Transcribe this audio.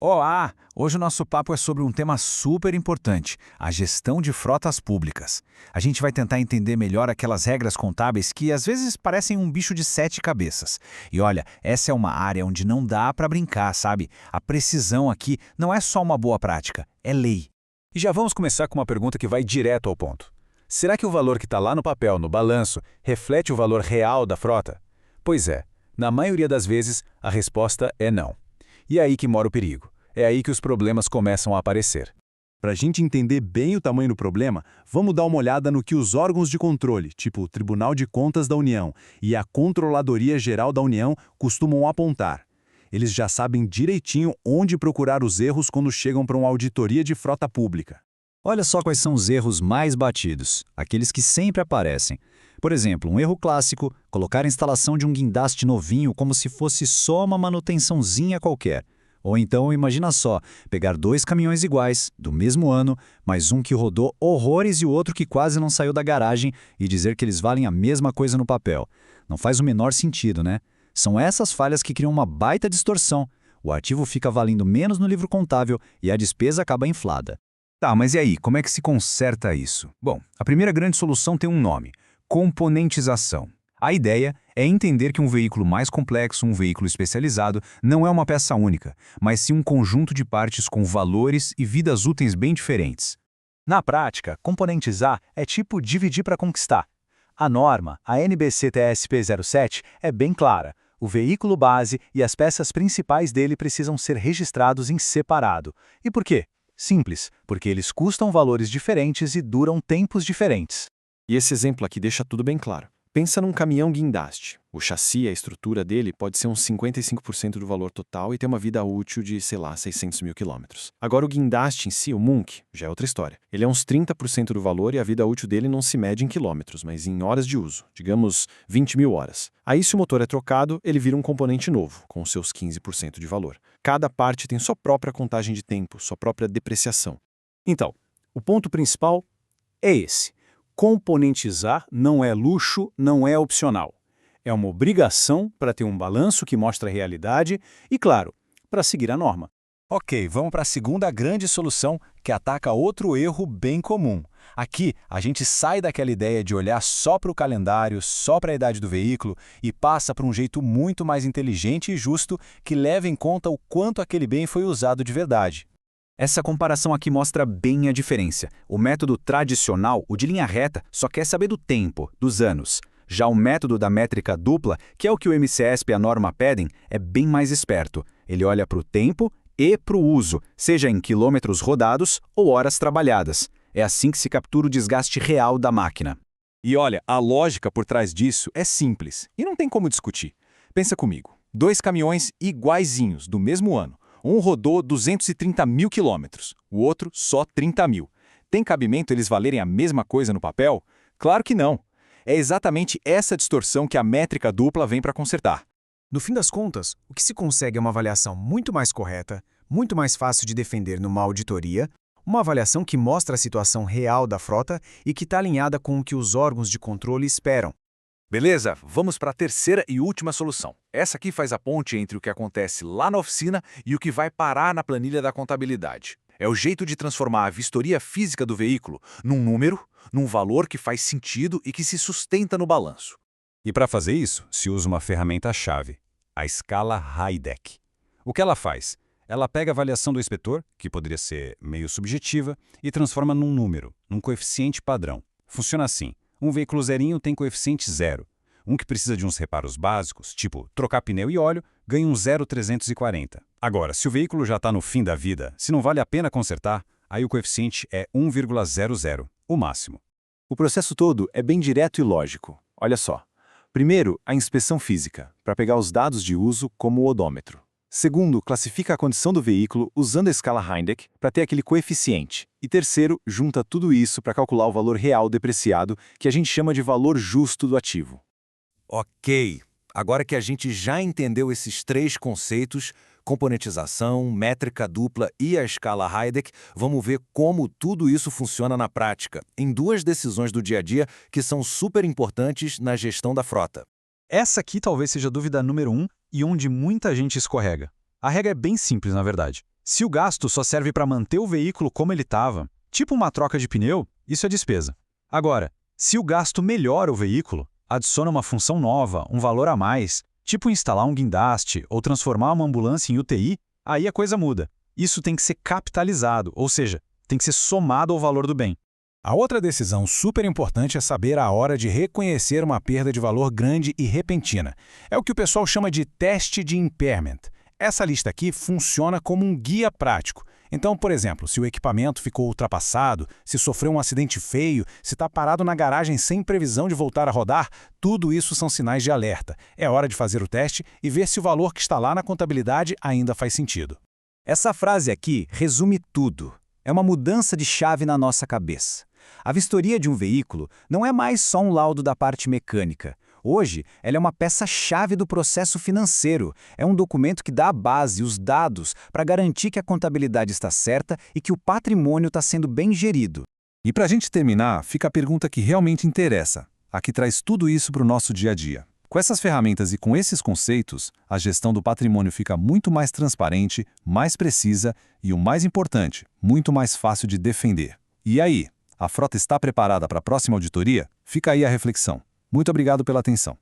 Olá! Hoje o nosso papo é sobre um tema super importante, a gestão de frotas públicas. A gente vai tentar entender melhor aquelas regras contábeis que às vezes parecem um bicho de sete cabeças. E olha, essa é uma área onde não dá para brincar, sabe? A precisão aqui não é só uma boa prática, é lei. E já vamos começar com uma pergunta que vai direto ao ponto. Será que o valor que está lá no papel, no balanço, reflete o valor real da frota? Pois é, na maioria das vezes, a resposta é não. E é aí que mora o perigo. É aí que os problemas começam a aparecer. Para a gente entender bem o tamanho do problema, vamos dar uma olhada no que os órgãos de controle, tipo o Tribunal de Contas da União e a Controladoria Geral da União, costumam apontar. Eles já sabem direitinho onde procurar os erros quando chegam para uma auditoria de frota pública. Olha só quais são os erros mais batidos, aqueles que sempre aparecem. Por exemplo, um erro clássico, colocar a instalação de um guindaste novinho como se fosse só uma manutençãozinha qualquer. Ou então, imagina só, pegar dois caminhões iguais, do mesmo ano, mas um que rodou horrores e o outro que quase não saiu da garagem e dizer que eles valem a mesma coisa no papel. Não faz o menor sentido, né? São essas falhas que criam uma baita distorção. O ativo fica valendo menos no livro contábil e a despesa acaba inflada. Tá, mas e aí, como é que se conserta isso? Bom, a primeira grande solução tem um nome: componentização. A ideia é entender que um veículo mais complexo, um veículo especializado, não é uma peça única, mas sim um conjunto de partes com valores e vidas úteis bem diferentes. Na prática, componentizar é tipo dividir para conquistar. A norma, a NBC-TSP 07, é bem clara. O veículo base e as peças principais dele precisam ser registrados em separado. E por quê? Simples, porque eles custam valores diferentes e duram tempos diferentes. E esse exemplo aqui deixa tudo bem claro. Pensa num caminhão guindaste. O chassi, a estrutura dele, pode ser uns 55% do valor total e ter uma vida útil de, sei lá, 600 mil quilômetros. Agora o guindaste em si, o Munk, já é outra história. Ele é uns 30% do valor e a vida útil dele não se mede em quilômetros, mas em horas de uso, digamos 20 mil horas. Aí se o motor é trocado, ele vira um componente novo, com seus 15% de valor. Cada parte tem sua própria contagem de tempo, sua própria depreciação. Então, o ponto principal é esse. Componentizar não é luxo, não é opcional. É uma obrigação para ter um balanço que mostra a realidade e, claro, para seguir a norma. Ok, vamos para a segunda grande solução, que ataca outro erro bem comum. Aqui, a gente sai daquela ideia de olhar só para o calendário, só para a idade do veículo e passa para um jeito muito mais inteligente e justo que leva em conta o quanto aquele bem foi usado de verdade. Essa comparação aqui mostra bem a diferença. O método tradicional, o de linha reta, só quer saber do tempo, dos anos. Já o método da métrica dupla, que é o que o MCESP e a norma pedem, é bem mais esperto. Ele olha para o tempo e para o uso, seja em quilômetros rodados ou horas trabalhadas. É assim que se captura o desgaste real da máquina. E olha, a lógica por trás disso é simples e não tem como discutir. Pensa comigo, dois caminhões iguaizinhos, do mesmo ano. Um rodou 230 mil quilômetros, o outro só 30 mil. Tem cabimento eles valerem a mesma coisa no papel? Claro que não. É exatamente essa distorção que a métrica dupla vem para consertar. No fim das contas, o que se consegue é uma avaliação muito mais correta, muito mais fácil de defender numa auditoria, uma avaliação que mostra a situação real da frota e que está alinhada com o que os órgãos de controle esperam. Beleza, vamos para a terceira e última solução. Essa aqui faz a ponte entre o que acontece lá na oficina e o que vai parar na planilha da contabilidade. É o jeito de transformar a vistoria física do veículo num número, num valor que faz sentido e que se sustenta no balanço. E para fazer isso, se usa uma ferramenta-chave, a escala Heideck. O que ela faz? Ela pega a avaliação do inspetor, que poderia ser meio subjetiva, e transforma num número, num coeficiente padrão. Funciona assim. Um veículo zerinho tem coeficiente 0. Um que precisa de uns reparos básicos, tipo trocar pneu e óleo, ganha um 0,340. Agora, se o veículo já está no fim da vida, se não vale a pena consertar, aí o coeficiente é 1,00, o máximo. O processo todo é bem direto e lógico. Olha só. Primeiro, a inspeção física, para pegar os dados de uso como o odômetro. Segundo, classifica a condição do veículo usando a escala Heideck para ter aquele coeficiente. E terceiro, junta tudo isso para calcular o valor real depreciado, que a gente chama de valor justo do ativo. Ok, agora que a gente já entendeu esses três conceitos, componentização, métrica dupla e a escala Heideck, vamos ver como tudo isso funciona na prática, em duas decisões do dia a dia que são super importantes na gestão da frota. Essa aqui talvez seja a dúvida número 1 e onde muita gente escorrega. A regra é bem simples, na verdade. Se o gasto só serve para manter o veículo como ele estava, tipo uma troca de pneu, isso é despesa. Agora, se o gasto melhora o veículo, adiciona uma função nova, um valor a mais, tipo instalar um guindaste ou transformar uma ambulância em UTI, aí a coisa muda. Isso tem que ser capitalizado, ou seja, tem que ser somado ao valor do bem. A outra decisão super importante é saber a hora de reconhecer uma perda de valor grande e repentina. É o que o pessoal chama de teste de impairment. Essa lista aqui funciona como um guia prático. Então, por exemplo, se o equipamento ficou ultrapassado, se sofreu um acidente feio, se está parado na garagem sem previsão de voltar a rodar, tudo isso são sinais de alerta. É hora de fazer o teste e ver se o valor que está lá na contabilidade ainda faz sentido. Essa frase aqui resume tudo. É uma mudança de chave na nossa cabeça. A vistoria de um veículo não é mais só um laudo da parte mecânica. Hoje, ela é uma peça-chave do processo financeiro. É um documento que dá a base, os dados, para garantir que a contabilidade está certa e que o patrimônio está sendo bem gerido. E para a gente terminar, fica a pergunta que realmente interessa, a que traz tudo isso para o nosso dia a dia. Com essas ferramentas e com esses conceitos, a gestão do patrimônio fica muito mais transparente, mais precisa e, o mais importante, muito mais fácil de defender. E aí, a frota está preparada para a próxima auditoria? Fica aí a reflexão. Muito obrigado pela atenção.